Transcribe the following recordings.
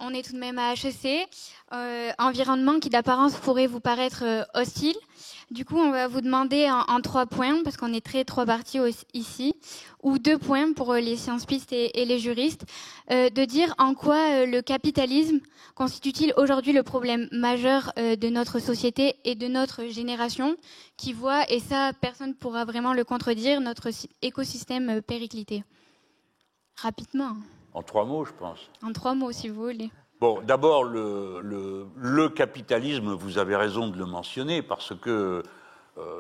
on est tout de même à HEC, environnement qui d'apparence pourrait vous paraître hostile. Du coup, on va vous demander en 3 points, parce qu'on est trois parties ici, ou 2 points pour les sciences pistes et les juristes, de dire en quoi le capitalisme constitue-t-il aujourd'hui le problème majeur de notre société et de notre génération, qui voit, et ça personne ne pourra vraiment le contredire, notre écosystème périclité. Rapidement. En 3 mots, je pense. En 3 mots, si vous voulez. Bon, d'abord, le capitalisme, vous avez raison de le mentionner, parce que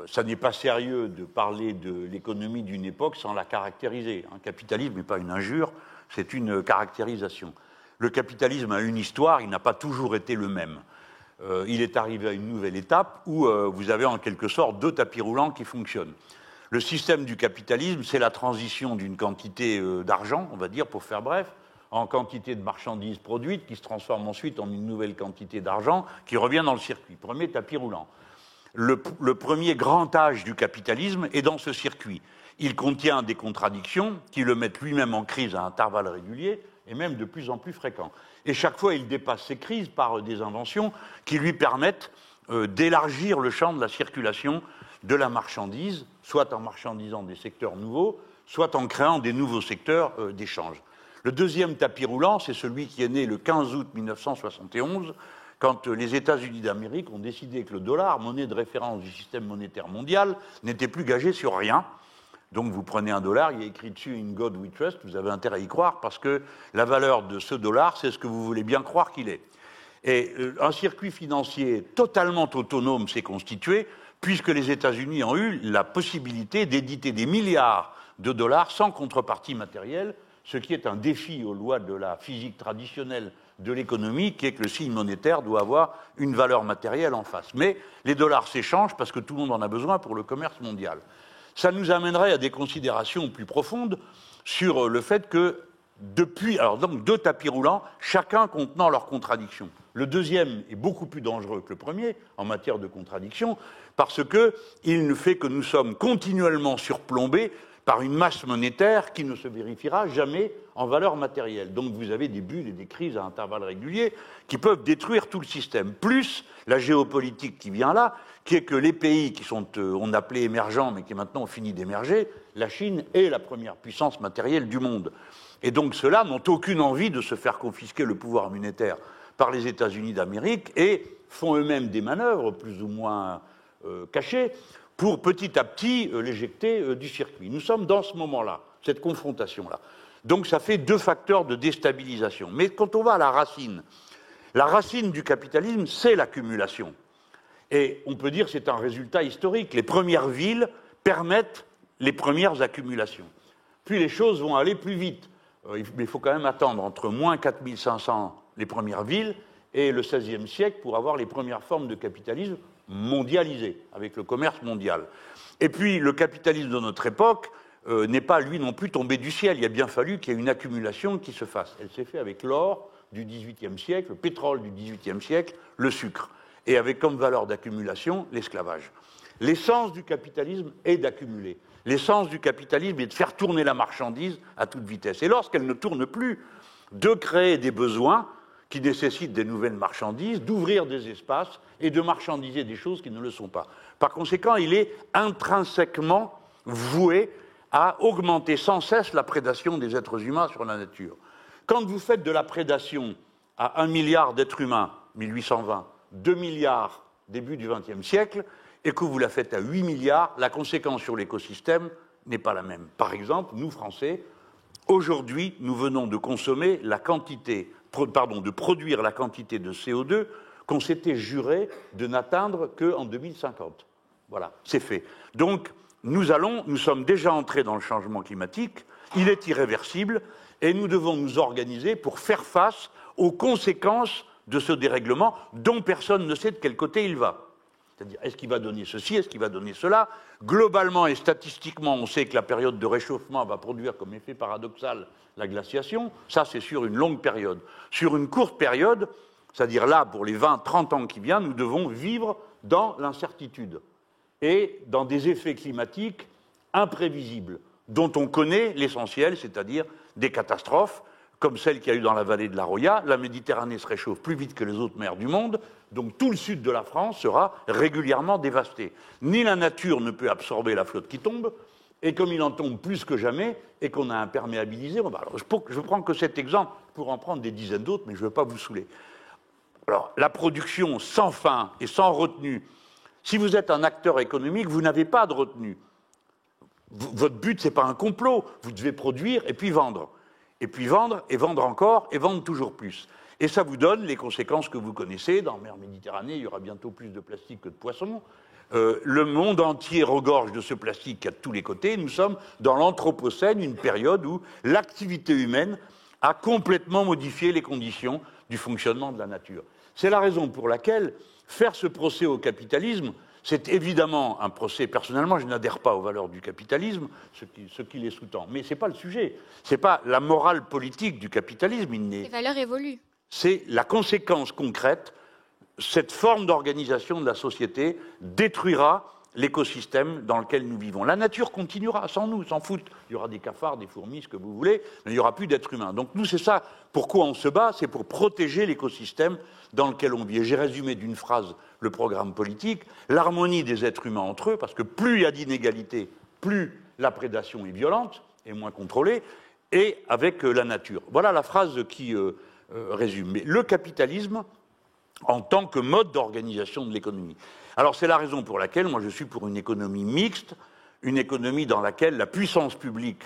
ça n'est pas sérieux de parler de l'économie d'une époque sans la caractériser. Un capitalisme n'est pas une injure, c'est une caractérisation. Le capitalisme a une histoire, il n'a pas toujours été le même. Il est arrivé à une nouvelle étape où vous avez en quelque sorte 2 tapis roulants qui fonctionnent. Le système du capitalisme, c'est la transition d'une quantité d'argent, on va dire, pour faire bref, en quantité de marchandises produites qui se transforment ensuite en une nouvelle quantité d'argent qui revient dans le circuit. Premier tapis roulant. Le premier grand âge du capitalisme est dans ce circuit. Il contient des contradictions qui le mettent lui-même en crise à intervalles réguliers et même de plus en plus fréquents. Et chaque fois, il dépasse ces crises par des inventions qui lui permettent d'élargir le champ de la circulation de la marchandise, soit en marchandisant des secteurs nouveaux, soit en créant des nouveaux secteurs d'échange. Le deuxième tapis roulant, c'est celui qui est né le 15 août 1971, quand les États-Unis d'Amérique ont décidé que le dollar, monnaie de référence du système monétaire mondial, n'était plus gagé sur rien. Donc vous prenez un dollar, il y a écrit dessus « In God we trust », vous avez intérêt à y croire, parce que la valeur de ce dollar, c'est ce que vous voulez bien croire qu'il est. Et un circuit financier totalement autonome s'est constitué, puisque les États-Unis ont eu la possibilité d'éditer des milliards de dollars sans contrepartie matérielle, ce qui est un défi aux lois de la physique traditionnelle de l'économie, qui est que le signe monétaire doit avoir une valeur matérielle en face. Mais les dollars s'échangent parce que tout le monde en a besoin pour le commerce mondial. Ça nous amènerait à des considérations plus profondes sur le fait que depuis, alors donc 2 tapis roulants, chacun contenant leurs contradictions. Le deuxième est beaucoup plus dangereux que le premier en matière de contradiction, parce qu'il ne fait que nous sommes continuellement surplombés par une masse monétaire qui ne se vérifiera jamais en valeur matérielle. Donc vous avez des bulles et des crises à intervalles réguliers qui peuvent détruire tout le système. Plus la géopolitique qui vient là, qui est que les pays qui sont, on appelait émergents, mais qui maintenant ont fini d'émerger, la Chine est la première puissance matérielle du monde. Et donc ceux-là n'ont aucune envie de se faire confisquer le pouvoir monétaire par les États-Unis d'Amérique et font eux-mêmes des manœuvres plus ou moins cachées pour petit à petit l'éjecter du circuit. Nous sommes dans ce moment-là, cette confrontation-là. Donc ça fait 2 facteurs de déstabilisation. Mais quand on va à la racine du capitalisme, c'est l'accumulation. Et on peut dire que c'est un résultat historique. Les premières villes permettent les premières accumulations. Puis les choses vont aller plus vite. Mais il faut quand même attendre entre moins 4500 les premières villes et le XVIe siècle pour avoir les premières formes de capitalisme mondialisé, avec le commerce mondial. Et puis, le capitalisme de notre époque n'est pas, lui non plus, tombé du ciel. Il a bien fallu qu'il y ait une accumulation qui se fasse. Elle s'est faite avec l'or du XVIIIe siècle, le pétrole du XVIIIe siècle, le sucre, et avec comme valeur d'accumulation l'esclavage. L'essence du capitalisme est d'accumuler. L'essence du capitalisme est de faire tourner la marchandise à toute vitesse. Et lorsqu'elle ne tourne plus, de créer des besoins qui nécessitent des nouvelles marchandises, d'ouvrir des espaces et de marchandiser des choses qui ne le sont pas. Par conséquent, il est intrinsèquement voué à augmenter sans cesse la prédation des êtres humains sur la nature. Quand vous faites de la prédation à 1 milliard d'êtres humains, 1820, 2 milliards début du XXe siècle, et que vous la faites à 8 milliards, la conséquence sur l'écosystème n'est pas la même. Par exemple, nous, Français, aujourd'hui, nous venons de consommer de produire la quantité de CO2 qu'on s'était juré de n'atteindre qu'en 2050. Voilà, c'est fait. Donc, nous sommes déjà entrés dans le changement climatique, il est irréversible, et nous devons nous organiser pour faire face aux conséquences de ce dérèglement dont personne ne sait de quel côté il va. C'est-à-dire, est-ce qu'il va donner ceci, est-ce qu'il va donner cela? Globalement et statistiquement, on sait que la période de réchauffement va produire comme effet paradoxal la glaciation. Ça, c'est sur une longue période. Sur une courte période, c'est-à-dire là, pour les 20-30 ans qui viennent, nous devons vivre dans l'incertitude et dans des effets climatiques imprévisibles, dont on connaît l'essentiel, c'est-à-dire des catastrophes comme celle qu'il y a eu dans la vallée de la Roya, la Méditerranée se réchauffe plus vite que les autres mers du monde, donc tout le sud de la France sera régulièrement dévasté. Ni la nature ne peut absorber la flotte qui tombe, et comme il en tombe plus que jamais, et qu'on a imperméabilisé, alors je prends que cet exemple, pour en prendre des dizaines d'autres, mais je ne veux pas vous saouler. Alors, la production sans fin et sans retenue, si vous êtes un acteur économique, vous n'avez pas de retenue. Votre but, ce n'est pas un complot, vous devez produire et puis vendre. Et puis vendre, et vendre encore, et vendre toujours plus. Et ça vous donne les conséquences que vous connaissez. Dans la mer Méditerranée, il y aura bientôt plus de plastique que de poissons. Le monde entier regorge de ce plastique qui a de tous les côtés. Nous sommes dans l'Anthropocène, une période où l'activité humaine a complètement modifié les conditions du fonctionnement de la nature. C'est la raison pour laquelle faire ce procès au capitalisme, c'est évidemment un procès, personnellement, je n'adhère pas aux valeurs du capitalisme, ce qui les sous-tend. Mais ce n'est pas le sujet. Ce n'est pas la morale politique du capitalisme. Les valeurs évoluent. C'est la conséquence concrète. Cette forme d'organisation de la société détruira l'écosystème dans lequel nous vivons. La nature continuera sans nous, s'en fout. Il y aura des cafards, des fourmis, ce que vous voulez, mais il n'y aura plus d'êtres humains. Donc nous, c'est ça. Pourquoi on se bat? C'est pour protéger l'écosystème dans lequel on vit. Et j'ai résumé d'une phrase le programme politique, l'harmonie des êtres humains entre eux, parce que plus il y a d'inégalités, plus la prédation est violente et moins contrôlée, et avec la nature. Voilà la phrase qui résume. Mais le capitalisme en tant que mode d'organisation de l'économie. Alors c'est la raison pour laquelle moi je suis pour une économie mixte, une économie dans laquelle la puissance publique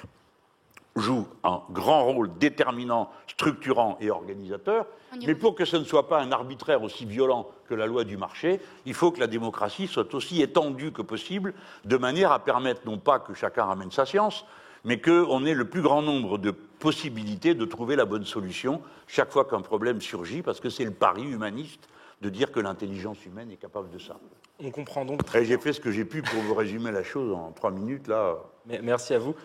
joue un grand rôle déterminant, structurant et organisateur, mais pour que ce ne soit pas un arbitraire aussi violent que la loi du marché, il faut que la démocratie soit aussi étendue que possible, de manière à permettre non pas que chacun ramène sa science, mais qu'on ait le plus grand nombre de possibilités de trouver la bonne solution chaque fois qu'un problème surgit, parce que c'est le pari humaniste de dire que l'intelligence humaine est capable de ça. On comprend donc très bien. J'ai fait ce que j'ai pu pour vous résumer la chose en 3 minutes, là. Merci à vous.